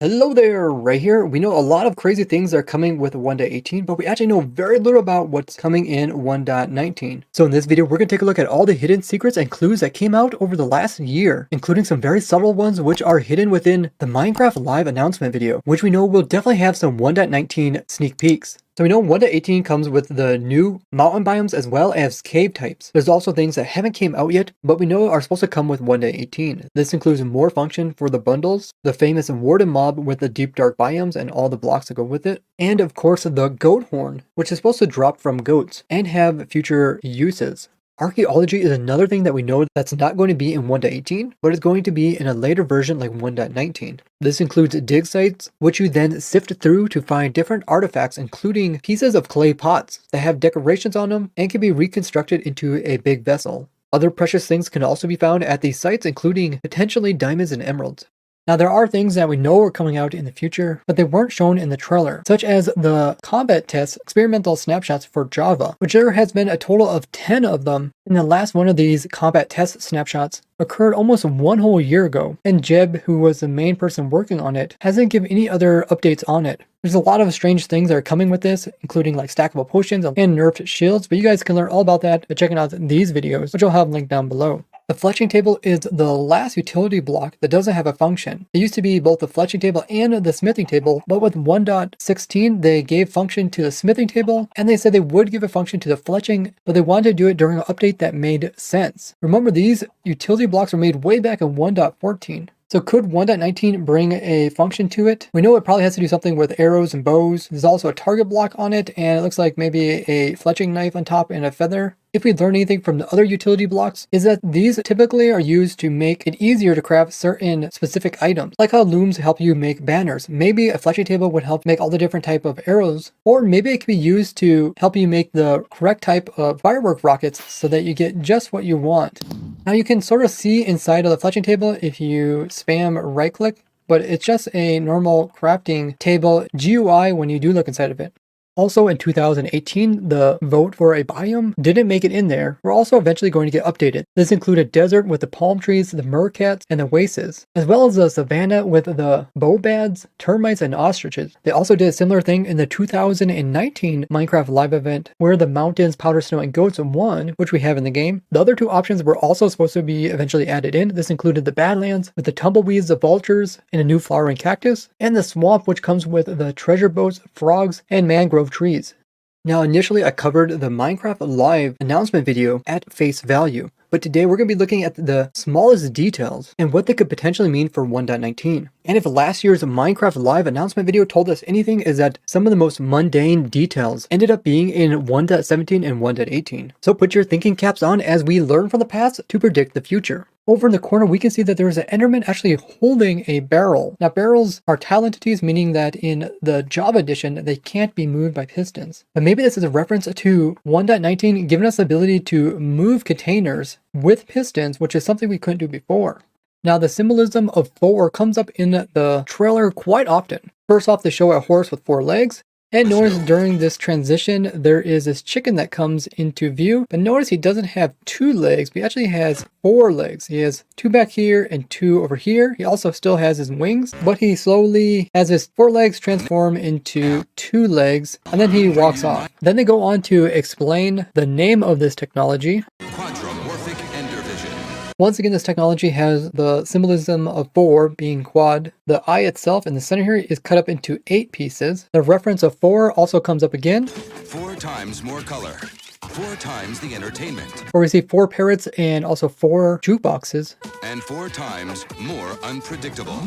Hello there, right here. We know a lot of crazy things are coming with 1.18, but we actually know very little about what's coming in 1.19. So in this video, we're going to take a look at all the hidden secrets and clues that came out over the last year, including some very subtle ones which are hidden within the Minecraft live announcement video, which we know will definitely have some 1.19 sneak peeks. So we know 1.18 comes with the new mountain biomes as well as cave types. There's also things that haven't came out yet, but we know are supposed to come with 1.18. This includes more function for the bundles, the famous warden mob with the deep dark biomes and all the blocks that go with it, and of course the goat horn, which is supposed to drop from goats and have future uses. Archaeology is another thing that we know that's not going to be in 1.18, but is going to be in a later version like 1.19. This includes dig sites, which you then sift through to find different artifacts, including pieces of clay pots that have decorations on them and can be reconstructed into a big vessel. Other precious things can also be found at these sites, including potentially diamonds and emeralds. Now, there are things that we know are coming out in the future, but they weren't shown in the trailer, such as the combat test experimental snapshots for Java, which there has been a total of 10 of them, and the last one of these combat test snapshots occurred almost 1 whole year ago, and Jeb, who was the main person working on it, hasn't given any other updates on it. There's a lot of strange things that are coming with this, including like stackable potions and nerfed shields, but you guys can learn all about that by checking out these videos, which I'll have linked down below. The fletching table is the last utility block that doesn't have a function. It used to be both the fletching table and the smithing table, but with 1.16 they gave function to the smithing table, and they said they would give a function to the fletching, but they wanted to do it during an update that made sense. Remember, these utility blocks were made way back in 1.14. So could 1.19 bring a function to it? We know it probably has to do something with arrows and bows. There's also a target block on it, and it looks like maybe a fletching knife on top and a feather. If we learn anything from the other utility blocks, is that these typically are used to make it easier to craft certain specific items, like how looms help you make banners. Maybe a fletching table would help make all the different type of arrows, or maybe it could be used to help you make the correct type of firework rockets so that you get just what you want. Now you can sort of see inside of the fletching table if you spam right click, but it's just a normal crafting table GUI when you do look inside of it. Also in 2018, the vote for a biome didn't make it in there. We're also eventually going to get updated. This included desert with the palm trees, the meerkats, and the wastes, as well as the savanna with the bobads, termites, and ostriches. They also did a similar thing in the 2019 Minecraft live event, where the mountains, powder snow, and goats won, which we have in the game. The other two options were also supposed to be eventually added in. This included the badlands with the tumbleweeds, the vultures, and a new flowering cactus, and the swamp, which comes with the treasure boats, frogs, and mangrove trees. Now initially I covered the Minecraft live announcement video at face value, but today we're going to be looking at the smallest details and what they could potentially mean for 1.19. And if last year's Minecraft live announcement video told us anything, is that some of the most mundane details ended up being in 1.17 and 1.18. So put your thinking caps on as we learn from the past to predict the future. Over in the corner, we can see that there is an Enderman actually holding a barrel. Now, barrels are tile entities, meaning that in the Java edition, they can't be moved by pistons. But maybe this is a reference to 1.19 giving us the ability to move containers with pistons, which is something we couldn't do before. Now, the symbolism of 4 comes up in the trailer quite often. First off, they show a horse with 4 legs. And notice during this transition, there is this chicken that comes into view. But notice he doesn't have 2 legs, but he actually has 4 legs. He has 2 back here and 2 over here. He also still has his wings, but he slowly has his 4 legs transform into 2 legs, and then he walks off. Then they go on to explain the name of this technology. Once again, this technology has the symbolism of 4 being quad. The eye itself in the center here is cut up into 8 pieces. The reference of 4 also comes up again. 4 times more color. 4 times the entertainment. Where we see 4 parrots and also 4 jukeboxes. And 4 times more unpredictable.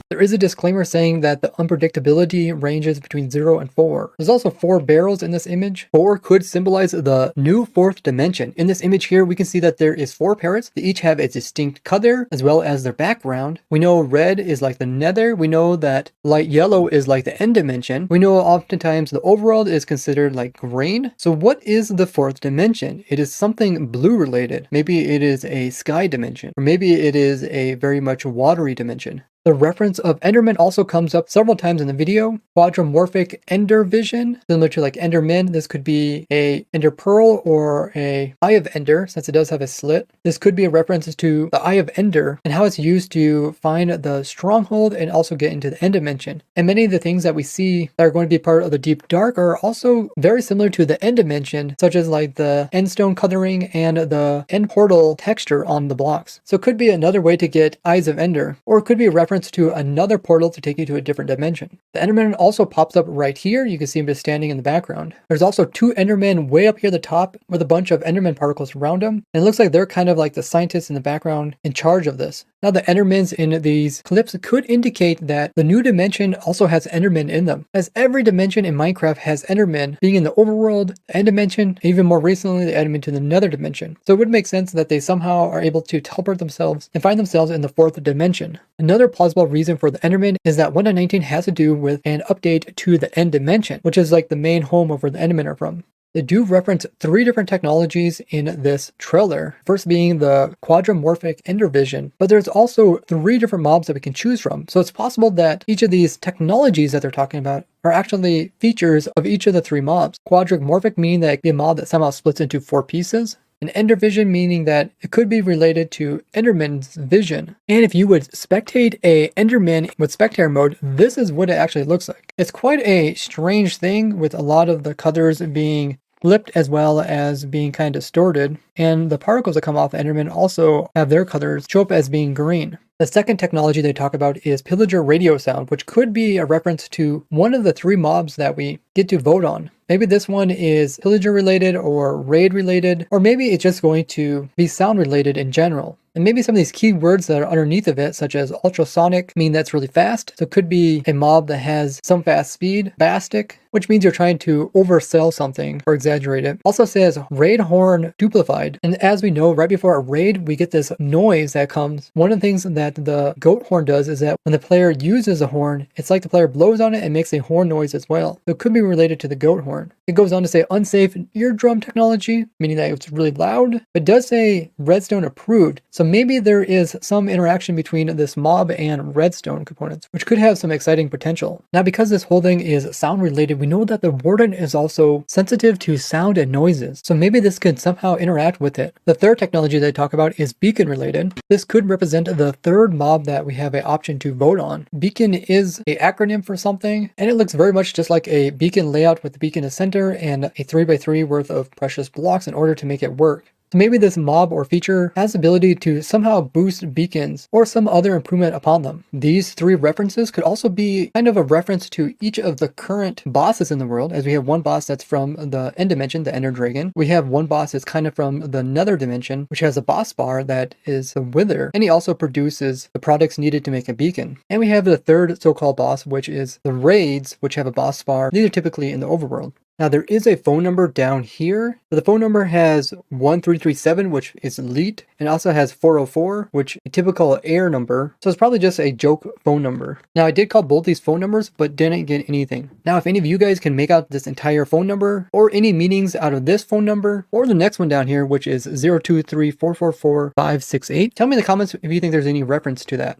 There is a disclaimer saying that the unpredictability ranges between 0 and 4. There's also 4 barrels in this image. 4 could symbolize the new 4th dimension. In this image here, we can see that there is 4 parrots. They each have a distinct color as well as their background. We know red is like the nether. We know that light yellow is like the end dimension. We know oftentimes the overworld is considered like green. So what is the 4th dimension? It is something blue related. Maybe it is a sky dimension, or maybe it is a very much watery dimension. The reference of Enderman also comes up several times in the video. Quadramorphic Ender Vision, similar to like Enderman. This could be a Ender Pearl or a Eye of Ender, since it does have a slit. This could be a reference to the Eye of Ender and how it's used to find the stronghold and also get into the end dimension. And many of the things that we see that are going to be part of the Deep Dark are also very similar to the end dimension, such as like the end stone coloring and the end portal texture on the blocks. So it could be another way to get Eyes of Ender, or it could be a reference to another portal to take you to a different dimension. The Enderman also pops up right here. You can see him just standing in the background. There's also two Endermen way up here at the top with a bunch of Enderman particles around them. And it looks like they're kind of like the scientists in the background in charge of this. Now the Endermans in these clips could indicate that the new dimension also has Endermen in them, as every dimension in Minecraft has Endermen being in the overworld, the end dimension, and even more recently they added them into the nether dimension. So it would make sense that they somehow are able to teleport themselves and find themselves in the fourth dimension. Another plausible reason for the Enderman is that 1.19 has to do with an update to the end dimension, which is like the main home of where the Endermen are from. They do reference 3 different technologies in this trailer, first being the Quadramorphic Ender Vision, but there's also 3 different mobs that we can choose from. So it's possible that each of these technologies that they're talking about are actually features of each of the 3 mobs. Quadramorphic meaning that it could be a mob that somehow splits into 4 pieces. An Ender Vision meaning that it could be related to Enderman's vision. And if you would spectate a Enderman with spectator mode, this is what it actually looks like. It's quite a strange thing with a lot of the colors being flipped as well as being kind of distorted, and the particles that come off Enderman also have their colors show up as being green. The second technology they talk about is Pillager Radio Sound, which could be a reference to one of the 3 mobs that we get to vote on. Maybe this one is Pillager related or raid related, or maybe it's just going to be sound related in general. And maybe some of these key words that are underneath of it, such as ultrasonic, mean that's really fast. So it could be a mob that has some fast speed. Bastic, which means you're trying to oversell something or exaggerate it. Also says raid horn duplified. And as we know, right before a raid, we get this noise that comes. One of the things that the goat horn does is that when the player uses a horn, it's like the player blows on it and makes a horn noise as well. So it could be related to the goat horn. It goes on to say unsafe eardrum technology, meaning that it's really loud. It does say redstone approved. So maybe there is some interaction between this mob and redstone components, which could have some exciting potential. Now, because this whole thing is sound related, we know that the warden is also sensitive to sound and noises. So maybe this could somehow interact with it. The third technology they talk about is beacon related. This could represent the third mob that we have an option to vote on. Beacon is an acronym for something, and it looks very much just like a beacon layout with the beacon in the center and a 3x3 worth of precious blocks in order to make it work. So maybe this mob or feature has the ability to somehow boost beacons or some other improvement upon them. These 3 references could also be kind of a reference to each of the current bosses in the world, as we have one boss that's from the end dimension, the Ender Dragon. We have one boss that's kind of from the nether dimension, which has a boss bar that is the Wither, and he also produces the products needed to make a beacon. And we have the third so-called boss, which is the raids, which have a boss bar. These are typically in the overworld. Now there is a phone number down here. The phone number has 1337, which is elite, and also has 404, which is a typical air number. So it's probably just a joke phone number. Now I did call both these phone numbers, but didn't get anything. Now if any of you guys can make out this entire phone number, or any meanings out of this phone number, or the next one down here, which is 023444568, tell me in the comments if you think there's any reference to that.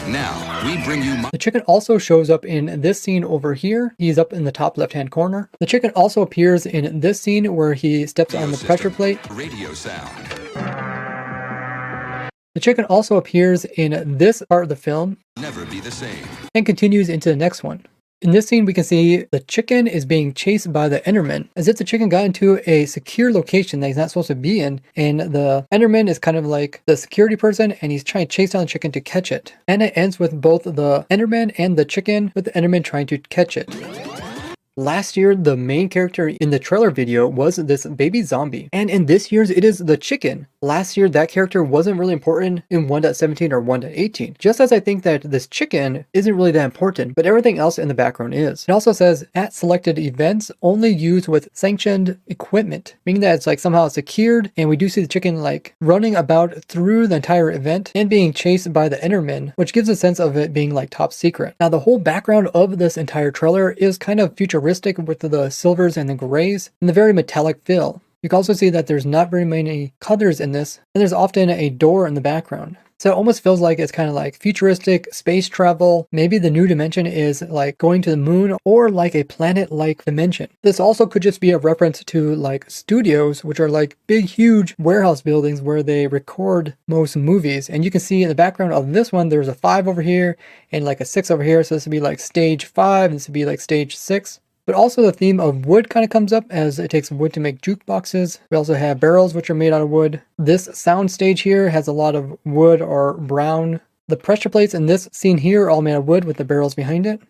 Now, we bring you The chicken also shows up in this scene over here. He's up in the top left-hand corner. The chicken also appears in this scene where he steps on the pressure plate. radio sound. The chicken also appears in this part of the film Never be the same. and continues into the next one. In this scene, we can see the chicken is being chased by the Enderman, as if the chicken got into a secure location that he's not supposed to be in, and the Enderman is kind of like the security person, and he's trying to chase down the chicken to catch it. And it ends with both the Enderman and the chicken, with the Enderman trying to catch it. Last year, the main character in the trailer video was this baby zombie, and in this year's, it is the chicken. Last year, that character wasn't really important in 1.17 or 1.18, just as I think that this chicken isn't really that important, but everything else in the background is. It also says, at selected events, only used with sanctioned equipment, meaning that it's like somehow secured, and we do see the chicken like running about through the entire event and being chased by the Enderman, which gives a sense of it being like top secret. Now, the whole background of this entire trailer is kind of futuristic with the silvers and the grays and the very metallic feel. You can also see that there's not very many colors in this, and there's often a door in the background. So it almost feels like it's kind of like futuristic space travel. Maybe the new dimension is like going to the moon or like a planet-like dimension. This also could just be a reference to like studios, which are like big, huge warehouse buildings where they record most movies. And you can see in the background of this one, there's a 5 over here and like a 6 over here. So this would be like stage 5 and this would be like stage 6. But also the theme of wood kind of comes up as it takes wood to make jukeboxes. We also have barrels which are made out of wood. This sound stage here has a lot of wood or brown. The pressure plates in this scene here are all made of wood with the barrels behind it.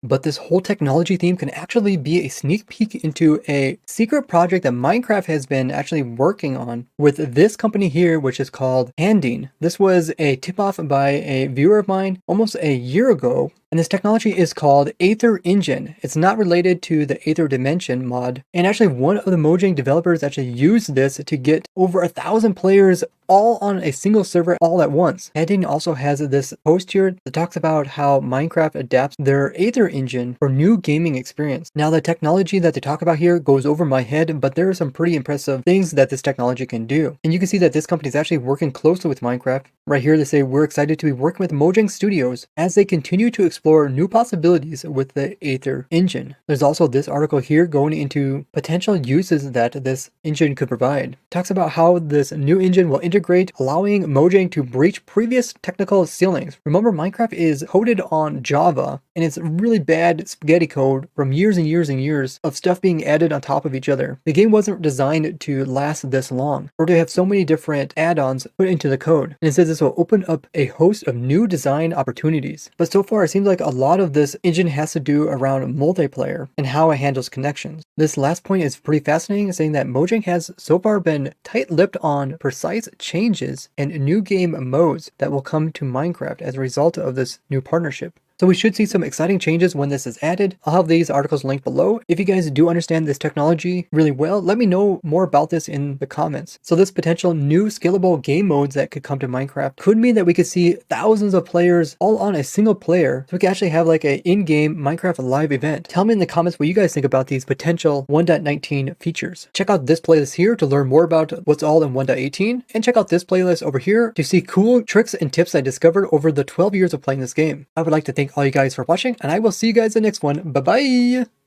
But this whole technology theme can actually be a sneak peek into a secret project that Minecraft has been actually working on with this company here, which is called Handing. This was a tip-off by a viewer of mine almost a year ago. And this technology is called Aether Engine. It's not related to the Aether Dimension mod. And actually one of the Mojang developers actually used this to get over 1,000 players all on a single server all at once. Handing also has this post here that talks about how Minecraft adapts their Aether engine for new gaming experience. Now the technology that they talk about here goes over my head, but there are some pretty impressive things that this technology can do. And you can see that this company is actually working closely with Minecraft. Right here they say we're excited to be working with Mojang Studios as they continue to explore new possibilities with the Aether engine. There's also this article here going into potential uses that this engine could provide. It talks about how this new engine will integrate, allowing Mojang to breach previous technical ceilings. Remember, Minecraft is coded on Java, and it's really bad spaghetti code from years and years and years of stuff being added on top of each other. The game wasn't designed to last this long, or to have so many different add-ons put into the code. And it says this will open up a host of new design opportunities. But so far, it seems like a lot of this engine has to do around multiplayer and how it handles connections. This last point is pretty fascinating, saying that Mojang has so far been tight-lipped on precise changes and new game modes that will come to Minecraft as a result of this new partnership. So we should see some exciting changes when this is added. I'll have these articles linked below. If you guys do understand this technology really well, let me know more about this in the comments. So this potential new scalable game modes that could come to Minecraft could mean that we could see thousands of players all on a single player. So we could actually have like an in-game Minecraft live event. Tell me in the comments what you guys think about these potential 1.19 features. Check out this playlist here to learn more about what's all in 1.18, and check out this playlist over here to see cool tricks and tips I discovered over the 12 years of playing this game. I would like to thank all you guys for watching, and I will see you guys in the next one. Bye bye.